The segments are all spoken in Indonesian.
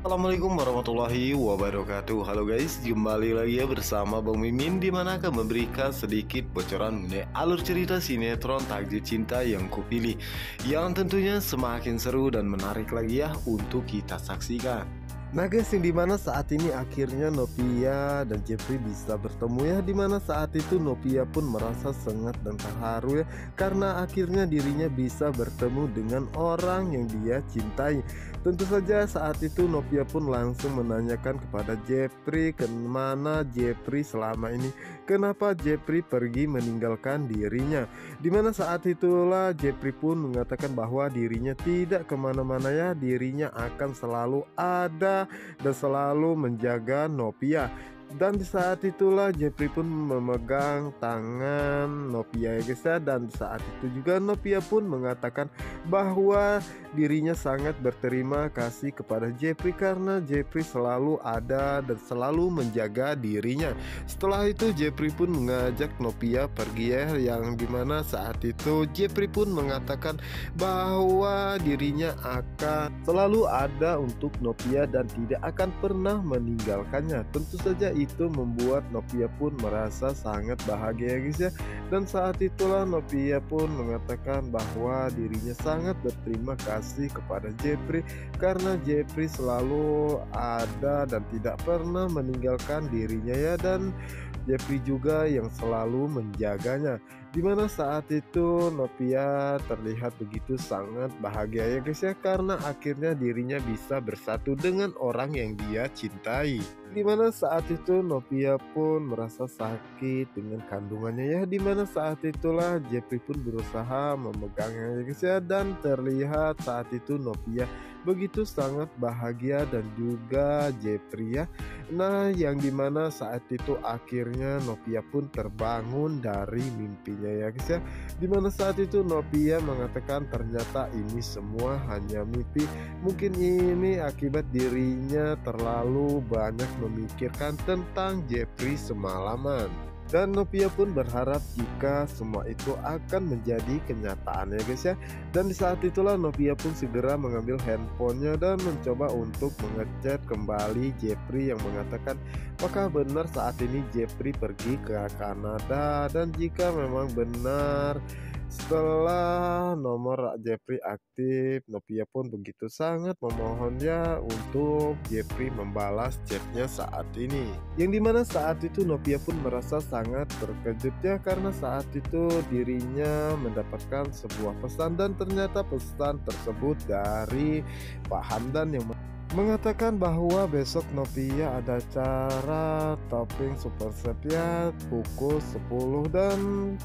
Assalamualaikum warahmatullahi wabarakatuh. Halo guys, kembali lagi ya bersama Bang Mimin, di mana akan memberikan sedikit bocoran mengenai alur cerita sinetron Takdir Cinta yang kupilih, yang tentunya semakin seru dan menarik lagi ya untuk kita saksikan. Nah guys, yang dimana saat ini akhirnya Novia dan Jeffrey bisa bertemu ya, dimana saat itu Novia pun merasa sangat dan terharu ya, karena akhirnya dirinya bisa bertemu dengan orang yang dia cintai. Tentu saja saat itu Novia pun langsung menanyakan kepada Jeffrey kemana Jeffrey selama ini, kenapa Jeffrey pergi meninggalkan dirinya. Dimana saat itulah Jeffrey pun mengatakan bahwa dirinya tidak kemana-mana ya, dirinya akan selalu ada dan selalu menjaga Novia. Dan di saat itulah Jeffrey pun memegang tangan Novia ya guys ya. Dan saat itu juga Novia pun mengatakan bahwa dirinya sangat berterima kasih kepada Jeffrey karena Jeffrey selalu ada dan selalu menjaga dirinya. Setelah itu Jeffrey pun mengajak Novia pergi ya, yang dimana saat itu Jeffrey pun mengatakan bahwa dirinya akan selalu ada untuk Novia dan tidak akan pernah meninggalkannya. Tentu saja itu membuat Novia pun merasa sangat bahagia guys ya. Dan saat itulah Novia pun mengatakan bahwa dirinya sangat berterima kasih kepada Jeffrey karena Jeffrey selalu ada dan tidak pernah meninggalkan dirinya ya, dan Jeffrey juga yang selalu menjaganya. Dimana saat itu Novia terlihat begitu sangat bahagia ya guys ya, karena akhirnya dirinya bisa bersatu dengan orang yang dia cintai. Dimana saat itu Novia pun merasa sakit dengan kandungannya ya, dimana saat itulah Jeffrey pun berusaha memegangnya ya guys ya, dan terlihat saat itu Novia begitu sangat bahagia dan juga Jeffrey ya. Nah yang dimana saat itu akhirnya Novia pun terbangun dari mimpinya ya guys ya, dimana saat itu Novia mengatakan ternyata ini semua hanya mimpi. Mungkin ini akibat dirinya terlalu banyak memikirkan tentang Jeffrey semalaman. Dan Novia pun berharap jika semua itu akan menjadi kenyataan ya guys ya. Dan di saat itulah Novia pun segera mengambil handphonenya dan mencoba untuk mengechat kembali Jeffrey yang mengatakan apakah benar saat ini Jeffrey pergi ke Kanada. Dan jika memang benar, setelah nomor Jeffrey aktif, Novia pun begitu sangat memohonnya untuk Jeffrey membalas chatnya saat ini. Yang dimana saat itu Novia pun merasa sangat terkejut ya, karena saat itu dirinya mendapatkan sebuah pesan, dan ternyata pesan tersebut dari Pak Hamdan yang mengatakan bahwa besok Novia ada acara topping super chef ya pukul 10, dan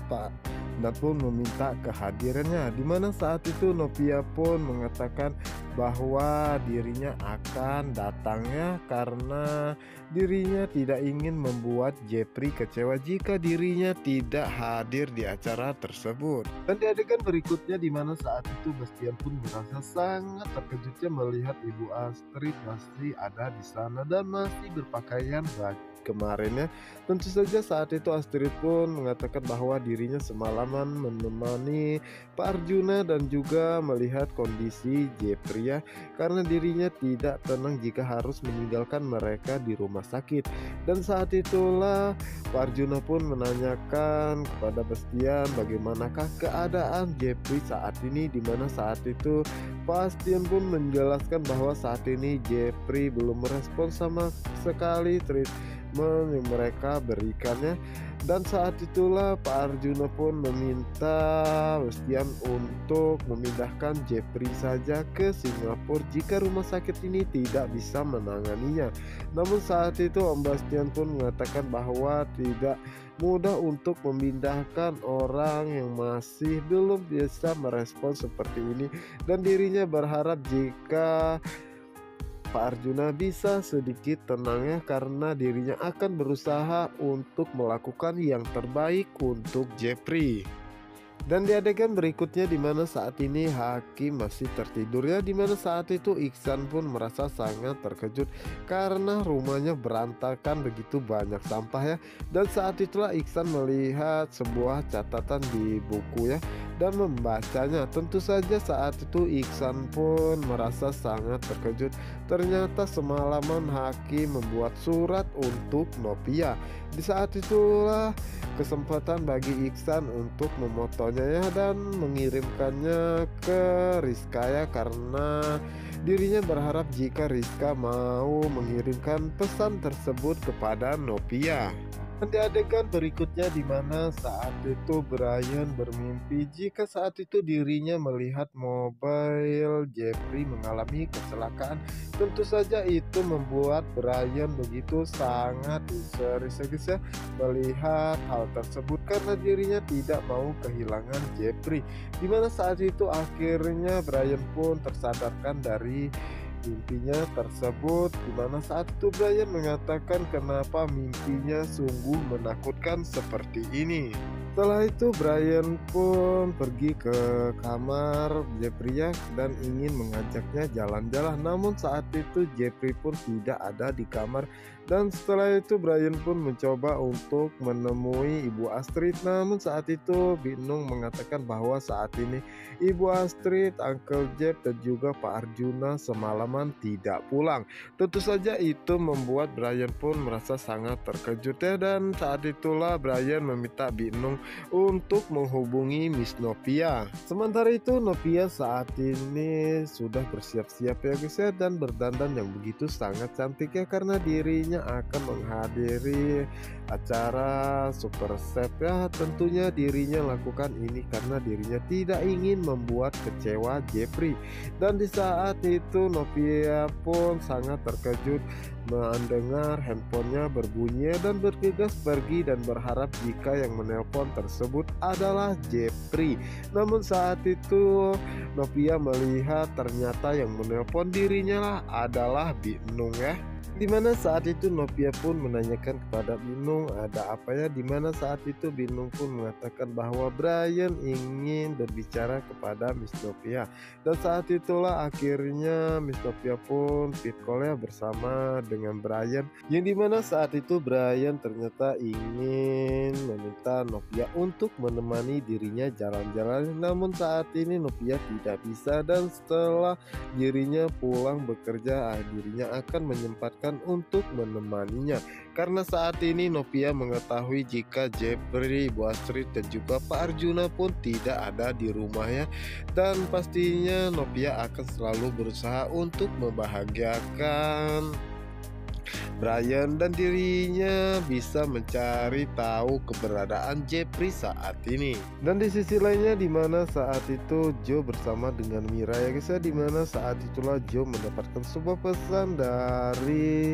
Pak Hamdan pun meminta kehadirannya. Dimana saat itu Novia pun mengatakan bahwa dirinya akan datangnya karena dirinya tidak ingin membuat Jeffrey kecewa jika dirinya tidak hadir di acara tersebut. Dan di adegan berikutnya dimana saat itu Bastian pun merasa sangat terkejutnya melihat Ibu Astrid masih ada di sana dan masih berpakaian baju kemarinnya. Tentu saja saat itu Astrid pun mengatakan bahwa dirinya semalaman menemani Pak Arjuna dan juga melihat kondisi Jeffrey ya, karena dirinya tidak tenang jika harus meninggalkan mereka di rumah sakit. Dan saat itulah Pak Arjuna pun menanyakan kepada Bastian bagaimanakah keadaan Jeffrey saat ini, dimana saat itu Bastian pun menjelaskan bahwa saat ini Jeffrey belum merespon sama sekali treatment yang mereka berikannya. Dan saat itulah Pak Arjuna pun meminta Bastian untuk memindahkan Jeffrey saja ke Singapura jika rumah sakit ini tidak bisa menanganinya. Namun saat itu Om Bastian pun mengatakan bahwa tidak mudah untuk memindahkan orang yang masih belum bisa merespon seperti ini, dan dirinya berharap jika Pak Arjuna bisa sedikit tenang ya, karena dirinya akan berusaha untuk melakukan yang terbaik untuk Jeffrey. Dan di adegan berikutnya dimana saat ini Hakim masih tertidur ya, dimana saat itu Iksan pun merasa sangat terkejut karena rumahnya berantakan begitu banyak sampah ya. Dan saat itulah Iksan melihat sebuah catatan di buku ya, dan membacanya. Tentu saja saat itu Iksan pun merasa sangat terkejut. Ternyata semalaman Hakim membuat surat untuk Nopia. Di saat itulah kesempatan bagi Iksan untuk memotonya ya, dan mengirimkannya ke Rizka ya, karena dirinya berharap jika Rizka mau mengirimkan pesan tersebut kepada Nopia. Dan di adegan berikutnya di mana saat itu Brian bermimpi jika saat itu dirinya melihat mobil Jeffrey mengalami kecelakaan. Tentu saja itu membuat Brian begitu sangat histeris ya melihat hal tersebut, karena dirinya tidak mau kehilangan Jeffrey. Dimana saat itu akhirnya Brian pun tersadarkan dari mimpinya tersebut, dimana saat itu Brian mengatakan kenapa mimpinya sungguh menakutkan seperti ini. Setelah itu Brian pun pergi ke kamar Jeffrey dan ingin mengajaknya jalan-jalan, namun saat itu Jeffrey pun tidak ada di kamar. Dan setelah itu Brian pun mencoba untuk menemui Ibu Astrid, namun saat itu Binung mengatakan bahwa saat ini Ibu Astrid, Uncle Jeff dan juga Pak Arjuna semalaman tidak pulang. Tentu saja itu membuat Brian pun merasa sangat terkejut ya, dan saat itulah Brian meminta Binung untuk menghubungi Miss Nopia. Sementara itu Nopia saat ini sudah bersiap-siap ya guys ya, dan berdandan yang begitu sangat cantik ya, karena dirinya akan menghadiri acara Super Chef ya. Tentunya dirinya lakukan ini karena dirinya tidak ingin membuat kecewa Jeffrey. Dan di saat itu Nopia pun sangat terkejut mendengar handphonenya berbunyi dan bergegas pergi dan berharap jika yang menelpon tersebut adalah Jeffrey. Namun saat itu Nopia melihat ternyata yang menelpon dirinya lah adalah Binung ya. Dimana saat itu Nopia pun menanyakan kepada Binung ada apa ya, dimana saat itu Binung pun mengatakan bahwa Brian ingin berbicara kepada Miss Nopia. Dan saat itulah akhirnya Miss Nopia pun fit call ya bersama dengan Brian, yang dimana saat itu Brian ternyata ingin meminta Nopia untuk menemani dirinya jalan-jalan. Namun saat ini Nopia tidak bisa, dan setelah dirinya pulang bekerja dirinya akan menyempatkan untuk menemaninya, karena saat ini Nopia mengetahui jika Jeffrey, Bu Astrid dan juga Pak Arjuna pun tidak ada di rumah ya, dan pastinya Nopia akan selalu berusaha untuk membahagiakan Brian dan dirinya bisa mencari tahu keberadaan Jeffrey saat ini. Dan di sisi lainnya dimana saat itu Joe bersama dengan Mira ya guys ya, dimana saat itulah Joe mendapatkan sebuah pesan dari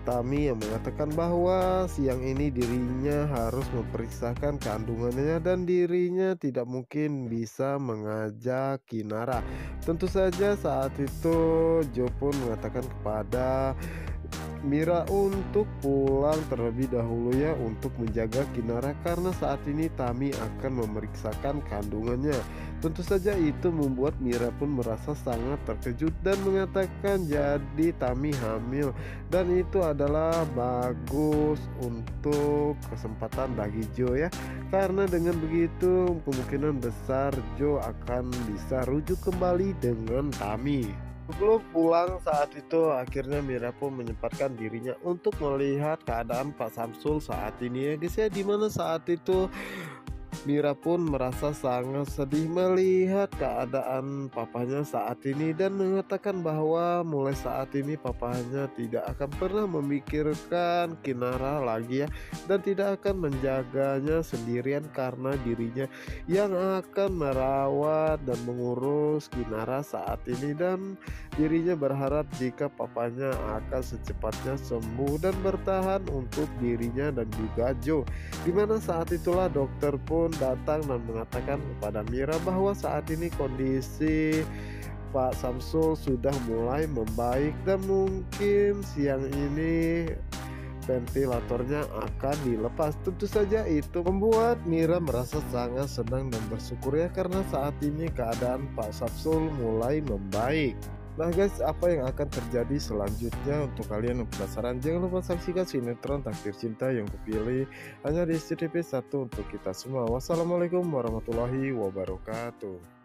Tami yang mengatakan bahwa siang ini dirinya harus memeriksakan kandungannya dan dirinya tidak mungkin bisa mengajak Kinara. Tentu saja saat itu Joe pun mengatakan kepada Mira untuk pulang terlebih dahulu ya, untuk menjaga Kinara karena saat ini Tami akan memeriksakan kandungannya. Tentu saja itu membuat Mira pun merasa sangat terkejut dan mengatakan jadi Tami hamil, dan itu adalah bagus untuk kesempatan bagi Joe ya, karena dengan begitu kemungkinan besar Joe akan bisa rujuk kembali dengan Tami. Sebelum pulang saat itu akhirnya Mira pun menyempatkan dirinya untuk melihat keadaan Pak Samsul saat ini ya guys ya, dimana saat itu Mira pun merasa sangat sedih melihat keadaan papanya saat ini dan mengatakan bahwa mulai saat ini papanya tidak akan pernah memikirkan Kinara lagi ya, dan tidak akan menjaganya sendirian karena dirinya yang akan merawat dan mengurus Kinara saat ini, dan dirinya berharap jika papanya akan secepatnya sembuh dan bertahan untuk dirinya dan juga Joe. Dimana saat itulah dokter pun datang dan mengatakan kepada Mira bahwa saat ini kondisi Pak Samsul sudah mulai membaik dan mungkin siang ini ventilatornya akan dilepas. Tentu saja itu membuat Mira merasa sangat senang dan bersyukur ya, karena saat ini keadaan Pak Samsul mulai membaik. Nah guys, apa yang akan terjadi selanjutnya? Untuk kalian yang penasaran, jangan lupa saksikan sinetron Takdir Cinta yang kupilih hanya di SCTV 1 untuk kita semua. Wassalamualaikum warahmatullahi wabarakatuh.